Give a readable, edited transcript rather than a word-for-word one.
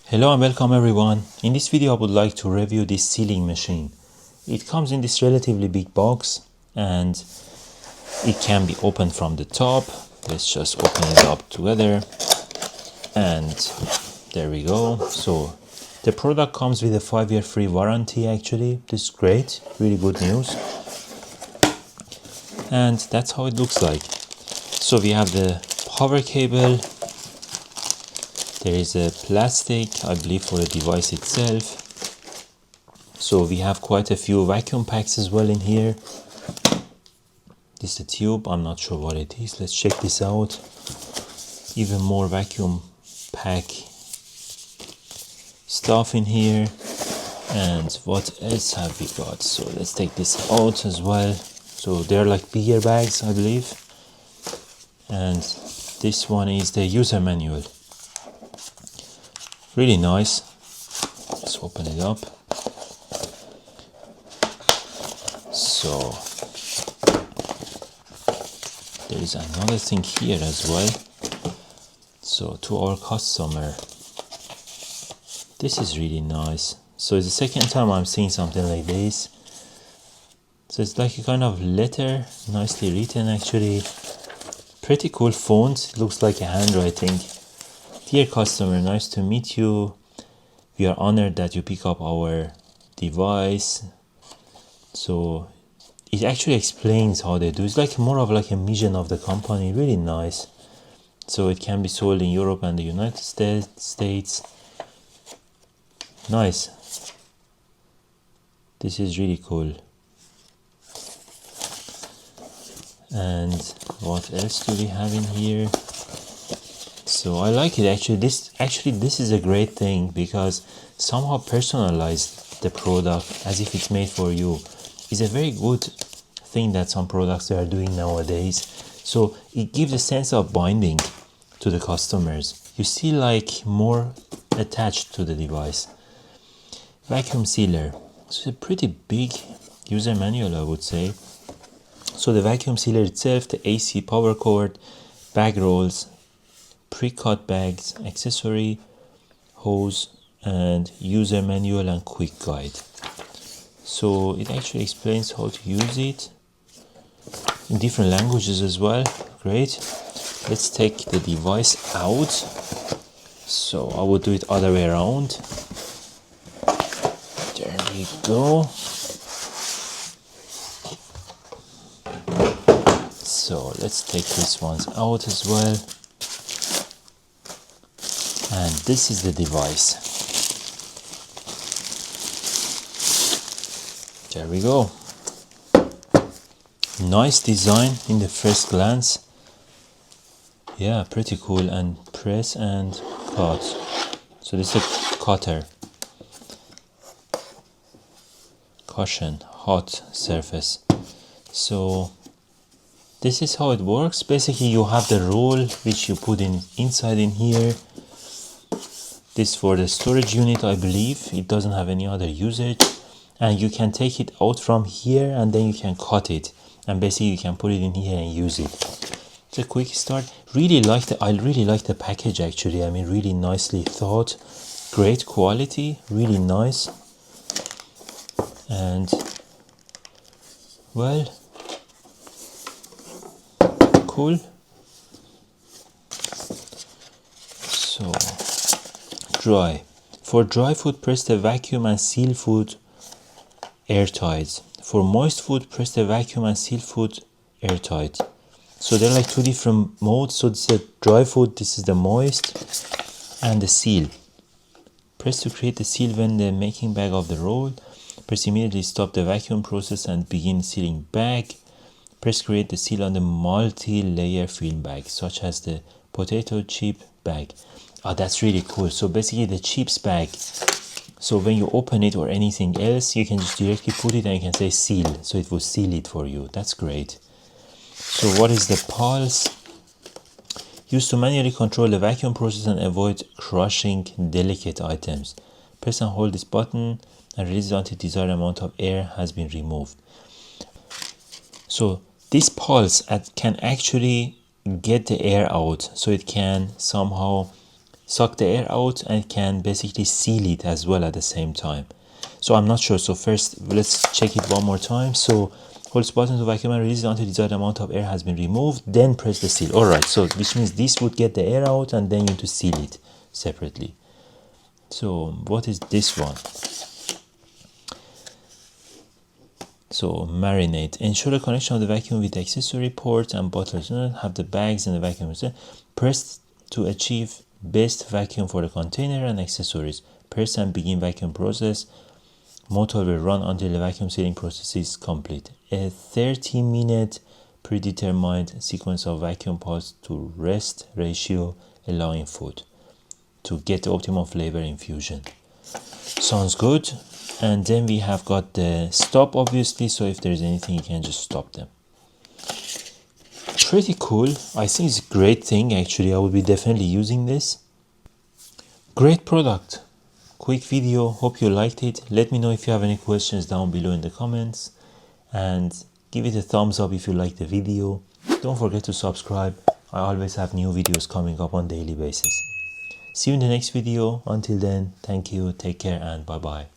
Hello and welcome everyone. In this video I would like to review this sealing machine. It comes in this relatively big box and it can be opened from the top. Let's just open it up together and there we go. So the product comes with a 5-year free warranty actually. This is great, really good news. And that's how it looks like. So we have the power cable. There is a plastic, I believe, for the device itself. So we have quite a few vacuum packs as well in here. This is the tube, I'm not sure what it is. Let's check this out. Even more vacuum pack stuff in here. And what else have we got? So let's take this out as well. So they're like bigger bags, I believe. And this one is the user manual. Really nice. Let's open it up. So there is another thing here as well. So to our customer, this is really nice. So it's the second time I'm seeing something like this. So it's like a kind of letter, nicely written actually. Pretty cool font, it looks like a handwriting. Dear customer, nice to meet you. We are honored that you pick up our device. So it actually explains how they do. It's like more of like a mission of the company. Really nice. So it can be sold in Europe and the United States. Nice. This is really cool. And what else do we have in here? So I like it actually. This is a great thing because somehow personalize the product as if it's made for you is a very good thing that some products they are doing nowadays. So it gives a sense of binding to the customers. You see like more attached to the device. Vacuum sealer. So it's a pretty big user manual, I would say. So the vacuum sealer itself, the AC power cord, bag rolls, pre-cut bags, accessory, hose, and user manual and quick guide. So it actually explains how to use it in different languages as well. Great. Let's take the device out. So I will do it other way around. There we go. So let's take these ones out as well. And this is the device. There we go. Nice design in the first glance. Yeah, pretty cool. And press and cut. So this is a cutter. Caution, hot surface. So this is how it works. Basically you have the roll which you put inside in here. This for the storage unit, I believe. It doesn't have any other usage. And you can take it out from here and then you can cut it. And basically you can put it in here and use it. It's a quick start. I really like the package actually. I mean, really nicely thought. Great quality, really nice. And well, cool. So dry. For dry food, press the vacuum and seal food airtight. For moist food, press the vacuum and seal food airtight. So they're like two different modes. So this is the dry food, this is the moist, and the seal. Press to create the seal when the making bag of the roll. Press immediately stop the vacuum process and begin sealing bag. Press create the seal on the multi-layer film bag, such as the potato chip bag. Oh, that's really cool. So basically the chips bag, so when you open it or anything else, you can just directly put it and you can say seal. So it will seal it for you. That's great. So what is the pulse? Used to manually control the vacuum process and avoid crushing delicate items. Press and hold this button and release it until the desired amount of air has been removed. So this pulse can actually get the air out. So it can somehow suck the air out and can basically seal it as well at the same time. So I'm not sure. So first let's check it one more time. So hold the button to vacuum and release it until the desired amount of air has been removed, then press the seal. Alright, so which means this would get the air out and then you need to seal it separately. So what is this one? So marinate. Ensure the connection of the vacuum with the accessory port and bottles. Have the bags and the vacuum. Press to achieve best vacuum for the container and accessories. Press and begin vacuum process. Motor will run until the vacuum sealing process is complete. A 30-minute predetermined sequence of vacuum pass to rest ratio allowing food to get the optimum flavor infusion. Sounds good. And then we have got the stop, obviously, so if there's anything you can just stop them. Pretty cool. I think it's a great thing actually. I will be definitely using this. Great product. Quick video, hope you liked it. Let me know if you have any questions down below in the comments, and give it a thumbs up if you like the video. Don't forget to subscribe. I always have new videos coming up on daily basis. See you in the next video. Until then, thank you, take care, and bye bye.